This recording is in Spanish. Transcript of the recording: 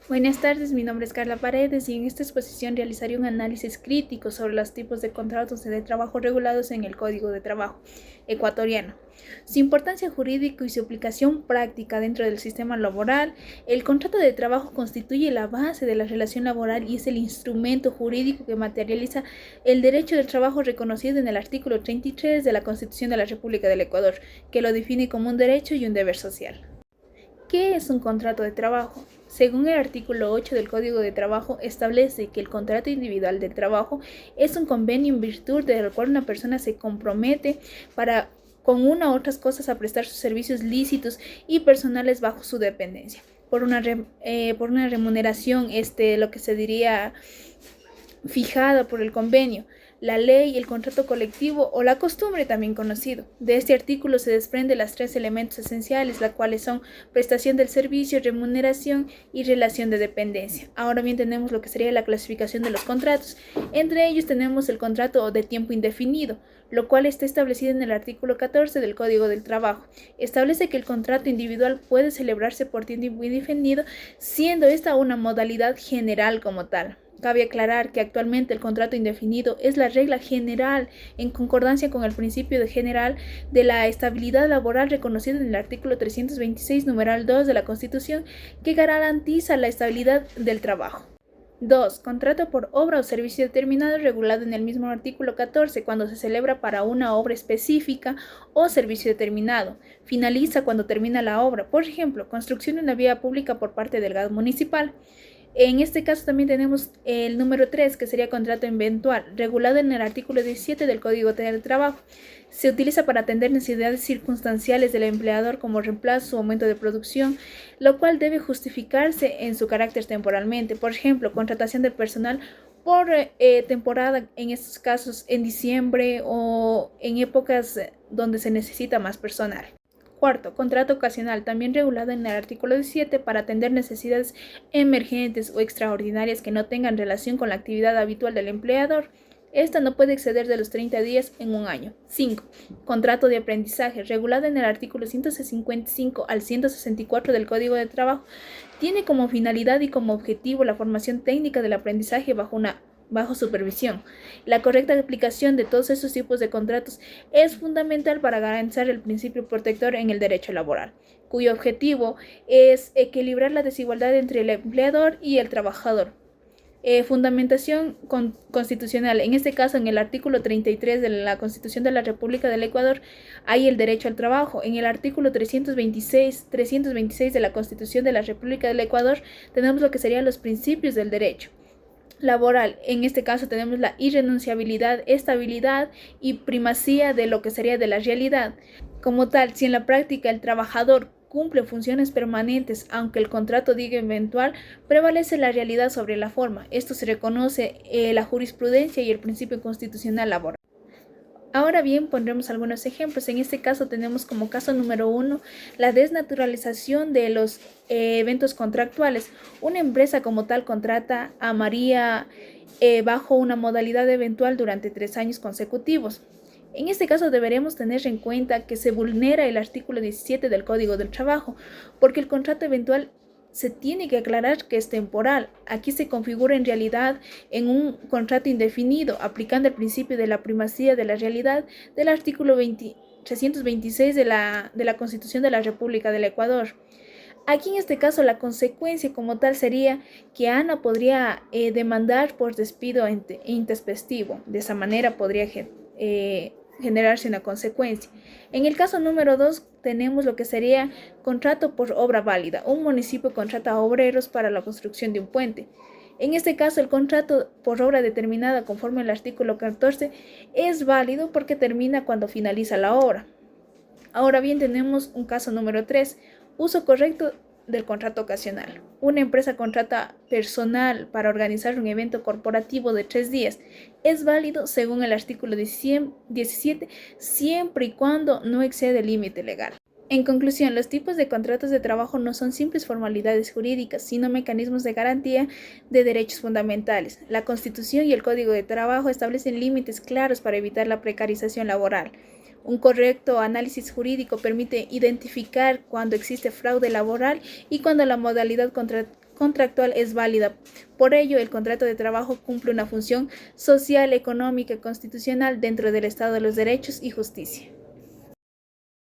Buenas tardes, mi nombre es Carla Paredes y en esta exposición realizaré un análisis crítico sobre los tipos de contratos de trabajo regulados en el Código de Trabajo ecuatoriano. Su importancia jurídica y su aplicación práctica dentro del sistema laboral. El contrato de trabajo constituye la base de la relación laboral y es el instrumento jurídico que materializa el derecho del trabajo reconocido en el artículo 33 de la Constitución de la República del Ecuador, que lo define como un derecho y un deber social. ¿Qué es un contrato de trabajo? Según el artículo 8 del Código de Trabajo, establece que el contrato individual de trabajo es un convenio en virtud del cual una persona se compromete con una u otras cosas a prestar sus servicios lícitos y personales bajo su dependencia, por una remuneración, lo que se diría fijada por el convenio, la ley, el contrato colectivo o la costumbre también conocido. De este artículo se desprenden los tres elementos esenciales, las cuales son prestación del servicio, remuneración y relación de dependencia. Ahora bien, tenemos lo que sería la clasificación de los contratos. Entre ellos tenemos el contrato de tiempo indefinido, lo cual está establecido en el artículo 14 del Código del Trabajo. Establece que el contrato individual puede celebrarse por tiempo indefinido, siendo esta una modalidad general como tal. Cabe aclarar que actualmente el contrato indefinido es la regla general en concordancia con el principio general de la estabilidad laboral reconocido en el artículo 326, numeral 2 de la Constitución, que garantiza la estabilidad del trabajo. 2. Contrato por obra o servicio determinado regulado en el mismo artículo 14 cuando se celebra para una obra específica o servicio determinado. Finaliza cuando termina la obra, por ejemplo, construcción de una vía pública por parte del gas municipal. En este caso también tenemos el número 3, que sería contrato eventual, regulado en el artículo 17 del Código del Trabajo. Se utiliza para atender necesidades circunstanciales del empleador como reemplazo o aumento de producción, lo cual debe justificarse en su carácter temporalmente. Por ejemplo, contratación de personal por temporada, en estos casos en diciembre o en épocas donde se necesita más personal. Cuarto, contrato ocasional, también regulado en el artículo 17 para atender necesidades emergentes o extraordinarias que no tengan relación con la actividad habitual del empleador. Esta no puede exceder de los 30 días en un año. 5. Contrato de aprendizaje, regulado en el artículo 155 al 164 del Código de Trabajo. Tiene como finalidad y como objetivo la formación técnica del aprendizaje bajo supervisión. La correcta aplicación de todos estos tipos de contratos es fundamental para garantizar el principio protector en el derecho laboral, cuyo objetivo es equilibrar la desigualdad entre el empleador y el trabajador. Fundamentación constitucional. En este caso, en el artículo 33 de la Constitución de la República del Ecuador, hay el derecho al trabajo. En el artículo 326 de la Constitución de la República del Ecuador, tenemos lo que serían los principios del derecho laboral. En este caso tenemos la irrenunciabilidad, estabilidad y primacía de lo que sería de la realidad. Como tal, si en la práctica el trabajador cumple funciones permanentes, aunque el contrato diga eventual, prevalece la realidad sobre la forma. Esto se reconoce la jurisprudencia y el principio constitucional laboral. Ahora bien, pondremos algunos ejemplos. En este caso tenemos como caso número 1 la desnaturalización de los eventos contractuales. Una empresa como tal contrata a María bajo una modalidad eventual durante 3 años consecutivos. En este caso deberemos tener en cuenta que se vulnera el artículo 17 del Código del Trabajo, porque el contrato eventual se tiene que aclarar que es temporal. Aquí se configura en realidad en un contrato indefinido, aplicando el principio de la primacía de la realidad del artículo 326 de la Constitución de la República del Ecuador. Aquí en este caso la consecuencia como tal sería que Ana podría demandar por despido intempestivo. De esa manera podría generarse una consecuencia. En el caso número 2 tenemos lo que sería contrato por obra válida. Un municipio contrata a obreros para la construcción de un puente. En este caso el contrato por obra determinada conforme al artículo 14 es válido porque termina cuando finaliza la obra. Ahora bien, tenemos un caso número 3, uso correcto del contrato ocasional. Una empresa contrata personal para organizar un evento corporativo de 3 días. Es válido según el artículo 17 siempre y cuando no excede el límite legal. En conclusión, los tipos de contratos de trabajo no son simples formalidades jurídicas, sino mecanismos de garantía de derechos fundamentales. La Constitución y el Código de Trabajo establecen límites claros para evitar la precarización laboral. Un correcto análisis jurídico permite identificar cuando existe fraude laboral y cuando la modalidad contractual es válida. Por ello, el contrato de trabajo cumple una función social, económica y constitucional dentro del Estado de los Derechos y Justicia.